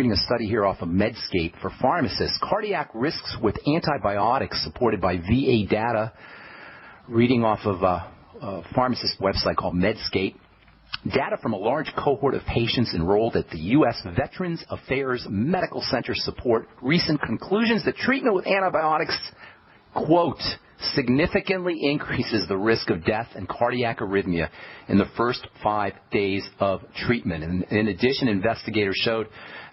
Reading a study here off of Medscape for pharmacists. Cardiac risks with antibiotics supported by VA data. Reading off of a pharmacist website called Medscape. Data from a large cohort of patients enrolled at the U.S. Veterans Affairs Medical Center support recent conclusions that treatment with antibiotics, quote, significantly increases the risk of death and cardiac arrhythmia in the first 5 days of treatment. And in addition, investigators showed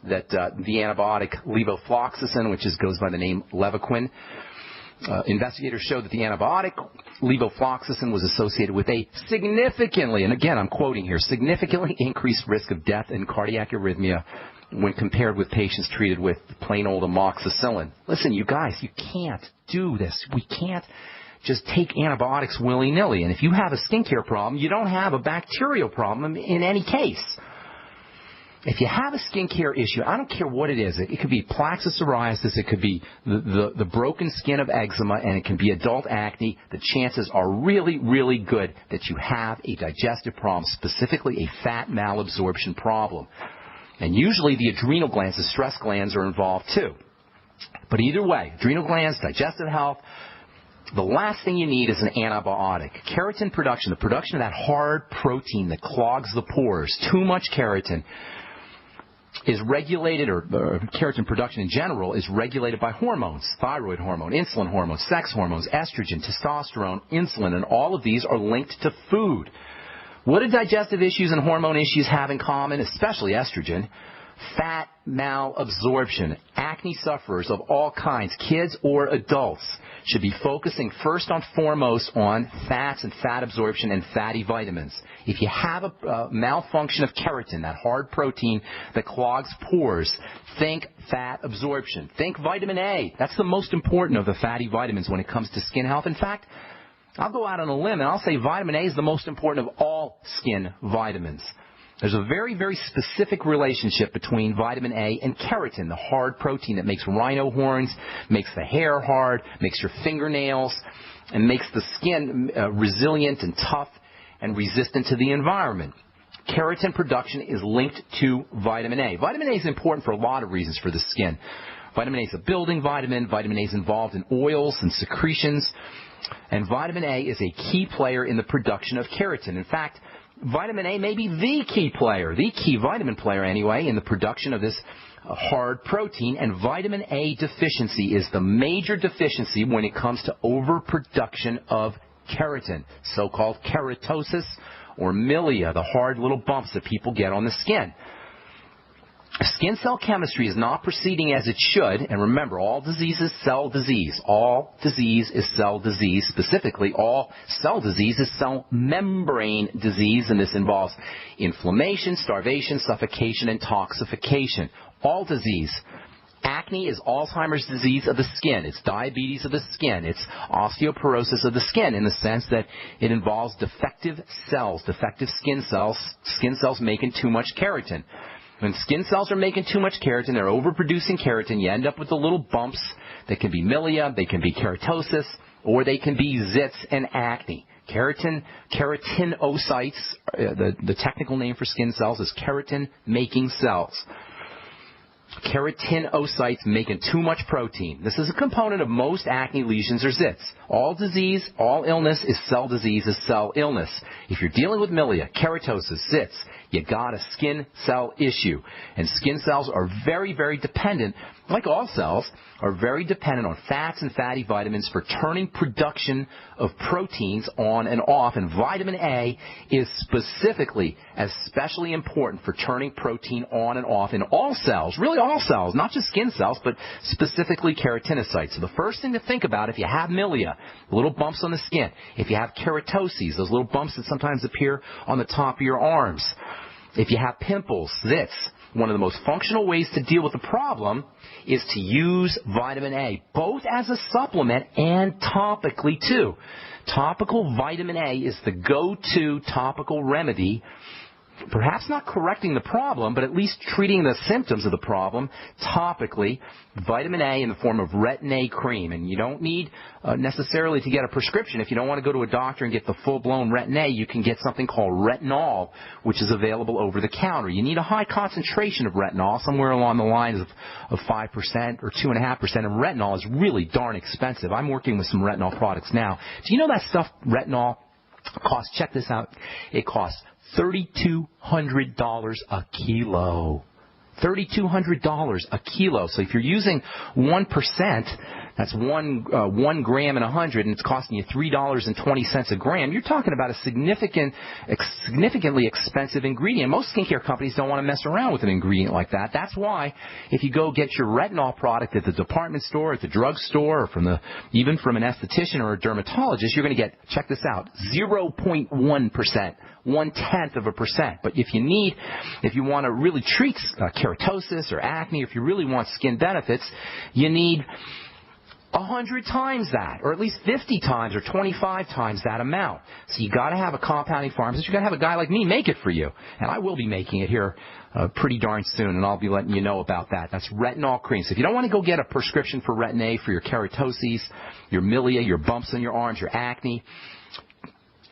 that the antibiotic levofloxacin, which goes by the name Levaquin, investigators showed that the antibiotic levofloxacin was associated with a significantly, and again I'm quoting here, significantly increased risk of death and cardiac arrhythmia when compared with patients treated with plain old amoxicillin. Listen, you guys, you can't do this. We can't just take antibiotics willy-nilly. And if you have a skincare problem, you don't have a bacterial problem in any case. If you have a skincare issue, I don't care what it is. It could be plaque psoriasis, it could be the broken skin of eczema, and it can be adult acne. The chances are really, really good that you have a digestive problem, specifically a fat malabsorption problem. And usually the adrenal glands, the stress glands, are involved too. But either way, adrenal glands, digestive health, the last thing you need is an antibiotic. Keratin production, the production of that hard protein that clogs the pores, too much keratin, is regulated, or keratin production in general is regulated by hormones, thyroid hormone, insulin hormone, sex hormones, estrogen, testosterone, insulin, and all of these are linked to food. What do digestive issues and hormone issues have in common, especially estrogen? Fat malabsorption. Acne sufferers of all kinds, kids or adults, should be focusing first and foremost on fats and fat absorption and fatty vitamins. If you have a malfunction of keratin, that hard protein that clogs pores, think fat absorption. Think vitamin A. That's the most important of the fatty vitamins when it comes to skin health. In fact, I'll go out on a limb and I'll say vitamin A is the most important of all skin vitamins. There's a very, very specific relationship between vitamin A and keratin, the hard protein that makes rhino horns, makes the hair hard, makes your fingernails, and makes the skin resilient and tough and resistant to the environment. Keratin production is linked to vitamin A. Vitamin A is important for a lot of reasons for the skin. Vitamin A is a building vitamin. Vitamin A is involved in oils and secretions. And vitamin A is a key player in the production of keratin. In fact, vitamin A may be the key player, the key vitamin player anyway, in the production of this hard protein. And vitamin A deficiency is the major deficiency when it comes to overproduction of keratin, so-called keratosis or milia, the hard little bumps that people get on the skin. Skin cell chemistry is not proceeding as it should, and remember, all disease is cell disease. All disease is cell disease. Specifically, all cell disease is cell membrane disease, and this involves inflammation, starvation, suffocation, and toxification. All disease. Acne is Alzheimer's disease of the skin. It's diabetes of the skin. It's osteoporosis of the skin in the sense that it involves defective cells, defective skin cells making too much keratin. When skin cells are making too much keratin, they're overproducing keratin, you end up with the little bumps that can be milia, they can be keratosis, or they can be zits and acne. Keratinocytes, the technical name for skin cells is keratin-making cells. Keratinocytes making too much protein. This is a component of most acne lesions or zits. All disease, all illness is cell disease, is cell illness. If you're dealing with milia, keratosis, zits, you got a skin cell issue. And skin cells are very, very dependent, like all cells, are very dependent on fats and fatty vitamins for turning production of proteins on and off. And vitamin A is specifically especially important for turning protein on and off in all cells, really all cells, not just skin cells, but specifically keratinocytes. So the first thing to think about if you have milia, little bumps on the skin, if you have keratoses, those little bumps that sometimes appear on the top of your arms, if you have pimples, zits, one of the most functional ways to deal with the problem is to use vitamin A, both as a supplement and topically too. Topical vitamin A is the go-to topical remedy perhaps not correcting the problem, but at least treating the symptoms of the problem topically, vitamin A in the form of Retin-A cream. And you don't need necessarily to get a prescription. If you don't want to go to a doctor and get the full-blown Retin-A, you can get something called retinol, which is available over the counter. You need a high concentration of retinol, somewhere along the lines of 5% or 2.5%, and retinol is really darn expensive. I'm working with some retinol products now. Do you know that stuff, retinol, costs, check this out, it costs $3,200 a kilo. $3,200 a kilo. So if you're using 1%, that's 1 gram in 100, and it's costing you $3.20 a gram. You're talking about a significantly expensive ingredient. Most skincare companies don't want to mess around with an ingredient like that. That's why if you go get your retinol product at the department store, at the drugstore, or even from an esthetician or a dermatologist, you're going to get, check this out, 0.1%. 0.1%. But if you want to really treat keratosis or acne, if you really want skin benefits, you need 100 times that, or at least 50 times or 25 times that amount. So you got to have a compounding pharmacist. You got to have a guy like me make it for you, and I will be making it here pretty darn soon, and I'll be letting you know about that. That's retinol cream. So if you don't want to go get a prescription for Retin-A for your keratoses, your milia, your bumps on your arms, your acne,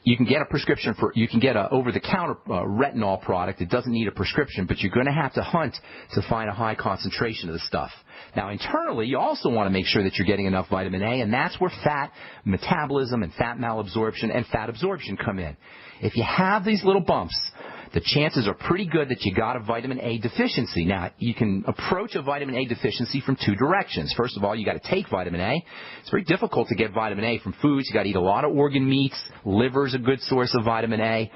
you can get a prescription you can get a over-the-counter retinol product. It doesn't need a prescription, but you're going to have to hunt to find a high concentration of the stuff. Now, internally, you also want to make sure that you're getting enough vitamin A, and that's where fat metabolism and fat malabsorption and fat absorption come in. If you have these little bumps, the chances are pretty good that you got a vitamin A deficiency. Now, you can approach a vitamin A deficiency from two directions. First of all, you got to take vitamin A. It's very difficult to get vitamin A from foods. You got to eat a lot of organ meats. Liver is a good source of vitamin A.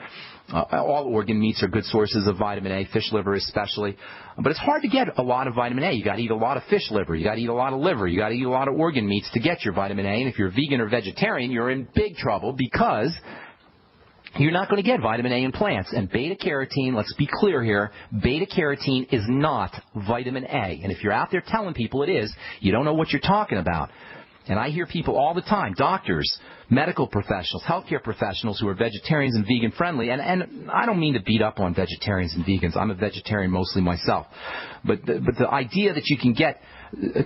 All organ meats are good sources of vitamin A, fish liver especially. But it's hard to get a lot of vitamin A. You got to eat a lot of fish liver. You got to eat a lot of liver. You got to eat a lot of organ meats to get your vitamin A. And if you're vegan or vegetarian, you're in big trouble because you're not going to get vitamin A in plants. And beta-carotene, let's be clear here, beta-carotene is not vitamin A. And if you're out there telling people it is, you don't know what you're talking about. And I hear people all the time, doctors, medical professionals, healthcare professionals who are vegetarians and vegan friendly, and I don't mean to beat up on vegetarians and vegans. I'm a vegetarian mostly myself. But the idea that you can get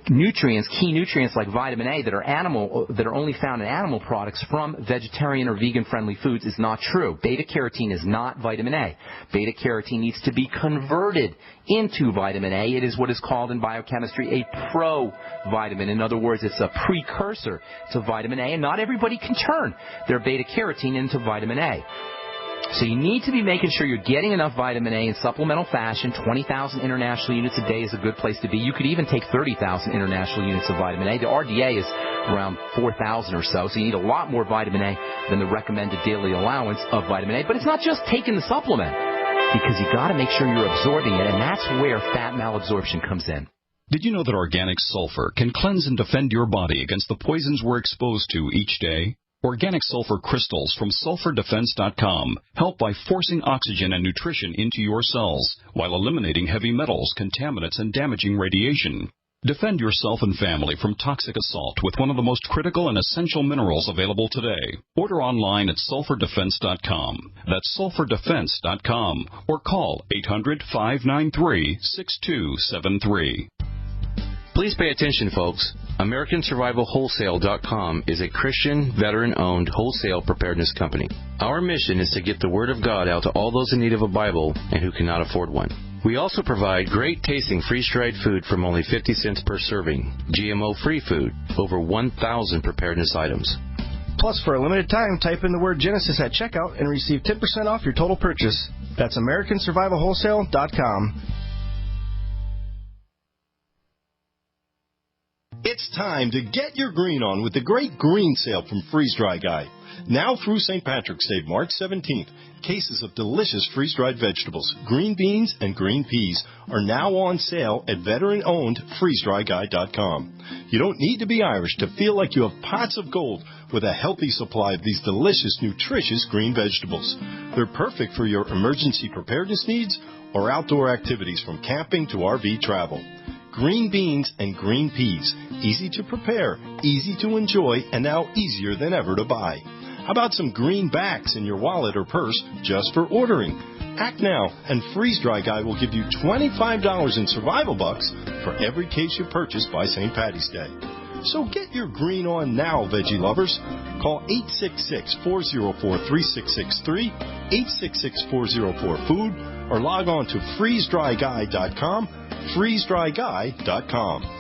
nutrients, key nutrients like vitamin A that are only found in animal products from vegetarian or vegan friendly foods is not true. Beta carotene is not vitamin A. Beta carotene needs to be converted into vitamin A. It is what is called in biochemistry a provitamin. In other words, it's a precursor to vitamin A, and not everybody can turn their beta carotene into vitamin A. So you need to be making sure you're getting enough vitamin A in supplemental fashion. 20,000 international units a day is a good place to be. You could even take 30,000 international units of vitamin A. The RDA is around 4,000 or so you need a lot more vitamin A than the recommended daily allowance of vitamin A. But it's not just taking the supplement, because you got to make sure you're absorbing it, and that's where fat malabsorption comes in. Did you know that organic sulfur can cleanse and defend your body against the poisons we're exposed to each day? Organic sulfur crystals from sulfurdefense.com help by forcing oxygen and nutrition into your cells while eliminating heavy metals, contaminants, and damaging radiation. Defend yourself and family from toxic assault with one of the most critical and essential minerals available today. Order online at sulfurdefense.com. That's sulfurdefense.com, or call 800-593-6273. Please pay attention, folks. AmericanSurvivalWholesale.com is a Christian, veteran-owned wholesale preparedness company. Our mission is to get the Word of God out to all those in need of a Bible and who cannot afford one. We also provide great-tasting freeze-dried food from only 50 cents per serving, GMO-free food, over 1,000 preparedness items. Plus, for a limited time, type in the word Genesis at checkout and receive 10% off your total purchase. That's AmericanSurvivalWholesale.com. It's time to get your green on with the great green sale from Freeze Dry Guy. Now through St. Patrick's Day, March 17th, cases of delicious freeze-dried vegetables, green beans, and green peas are now on sale at veteran-owned freezedryguy.com. You don't need to be Irish to feel like you have pots of gold with a healthy supply of these delicious, nutritious green vegetables. They're perfect for your emergency preparedness needs or outdoor activities from camping to RV travel. Green beans and green peas, easy to prepare, easy to enjoy, and now easier than ever to buy. How about some greenbacks in your wallet or purse just for ordering? Act now, and Freeze Dry Guy will give you $25 in survival bucks for every case you purchase by St. Patty's Day. So get your green on now, veggie lovers. Call 866-404-3663, 866-404-FOOD, or log on to freezedryguy.com, freezedryguy.com.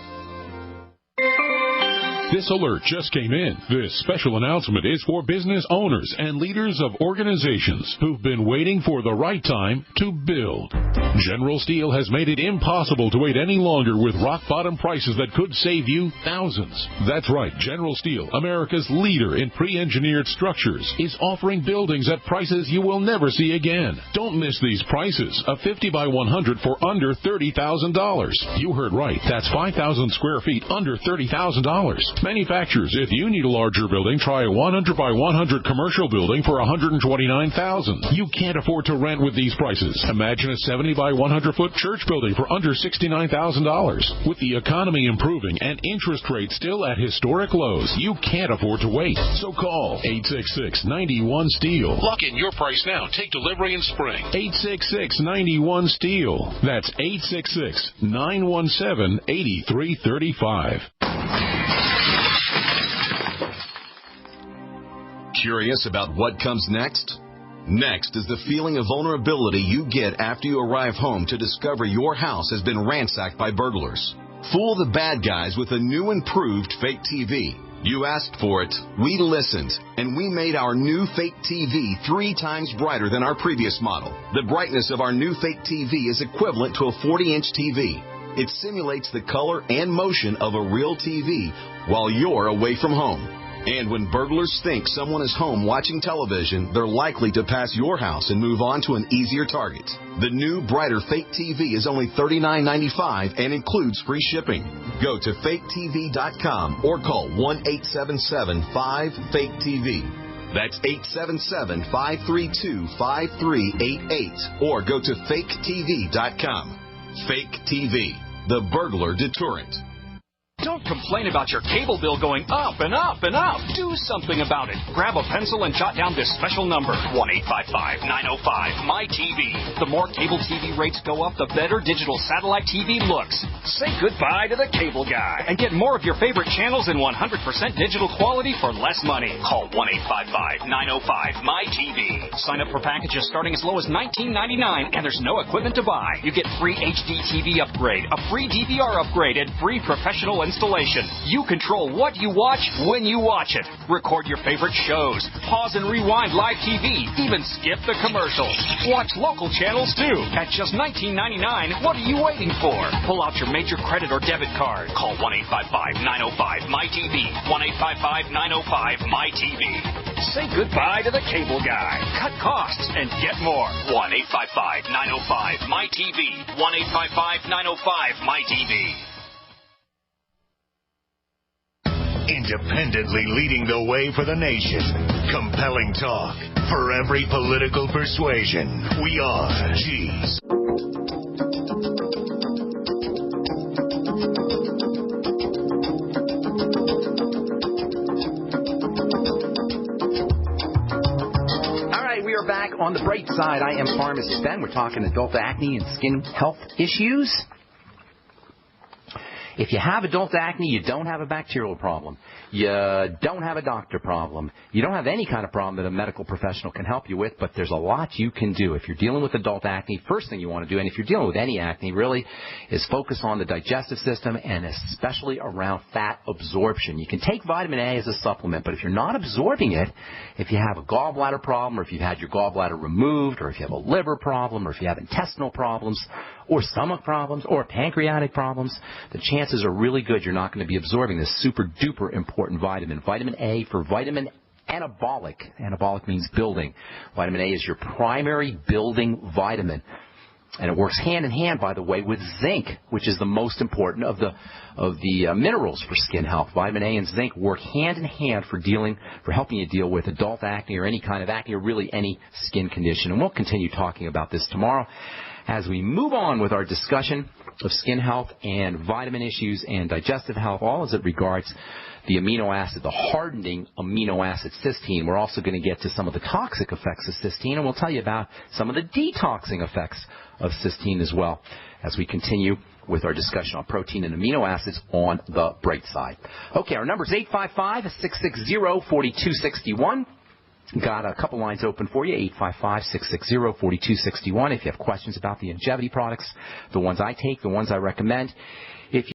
This alert just came in. This special announcement is for business owners and leaders of organizations who've been waiting for the right time to build. General Steel has made it impossible to wait any longer with rock-bottom prices that could save you thousands. That's right, General Steel, America's leader in pre-engineered structures, is offering buildings at prices you will never see again. Don't miss these prices. A 50 by 100 for under $30,000. You heard right. That's 5,000 square feet under $30,000. Manufacturers, if you need a larger building, try a 100 by 100 commercial building for $129,000. You can't afford to rent with these prices. Imagine a 70 by 100 foot church building for under $69,000. With the economy improving and interest rates still at historic lows, you can't afford to wait. So call 866-91-STEEL. Lock in your price now. Take delivery in spring. 866-91-STEEL. That's 866-917-8335. Curious about what comes next? Next is the feeling of vulnerability you get after you arrive home to discover your house has been ransacked by burglars. Fool the bad guys with a new improved fake TV. You asked for it, we listened, and we made our new fake TV 3 times brighter than our previous model. The brightness of our new fake TV is equivalent to a 40-inch TV. It simulates the color and motion of a real TV while you're away from home. And when burglars think someone is home watching television, they're likely to pass your house and move on to an easier target. The new, brighter fake TV is only $39.95 and includes free shipping. Go to faketv.com or call 1-877-5-FAKE-TV. That's 877-532-5388 or go to faketv.com. Fake TV, the burglar deterrent. Don't complain about your cable bill going up and up and up. Do something about it. Grab a pencil and jot down this special number, 1-855-905-MY-TV. The more cable TV rates go up, the better digital satellite TV looks. Say goodbye to the cable guy and get more of your favorite channels in 100% digital quality for less money. Call 1-855-905-MY-TV. Sign up for packages starting as low as $19.99, and there's no equipment to buy. You get free HD TV upgrade, a free DVR upgrade, and free professional installation. You control what you watch when you watch it. Record your favorite shows. Pause and rewind live TV. Even skip the commercials. Watch local channels too. At just $19.99, what are you waiting for? Pull out your major credit or debit card. Call 1-855-905-MY-TV. 1-855-905-MY-TV. Say goodbye to the cable guy. Cut costs and get more. 1-855-905-MY-TV. 1-855-905-MY-TV. Independently leading the way for the nation. Compelling talk for every political persuasion. We are G's. All right, we are back on the bright side. I am Pharmacist Ben. We're talking adult acne and skin health issues. If you have adult acne, you don't have a bacterial problem. You don't have a doctor problem. You don't have any kind of problem that a medical professional can help you with, but there's a lot you can do. If you're dealing with adult acne, first thing you want to do, and if you're dealing with any acne really, is focus on the digestive system and especially around fat absorption. You can take vitamin A as a supplement, but if you're not absorbing it, if you have a gallbladder problem, or if you've had your gallbladder removed, or if you have a liver problem, or if you have intestinal problems, or stomach problems, or pancreatic problems, the chances are really good you're not going to be absorbing this super duper important vitamin. Vitamin A for vitamin anabolic. Anabolic means building. Vitamin A is your primary building vitamin. And it works hand in hand, by the way, with zinc, which is the most important of the minerals for skin health. Vitamin A and zinc work hand in hand for helping you deal with adult acne or any kind of acne or really any skin condition. And we'll continue talking about this tomorrow as we move on with our discussion of skin health and vitamin issues and digestive health, all as it regards the amino acid, the hardening amino acid cysteine. We're also going to get to some of the toxic effects of cysteine, and we'll tell you about some of the detoxing effects of cysteine as well as we continue with our discussion on protein and amino acids on the Brightside. Okay, our number is 855-660-4261. Got a couple lines open for you, 855-660-4261. If you have questions about the longevity products, the ones I take, the ones I recommend. If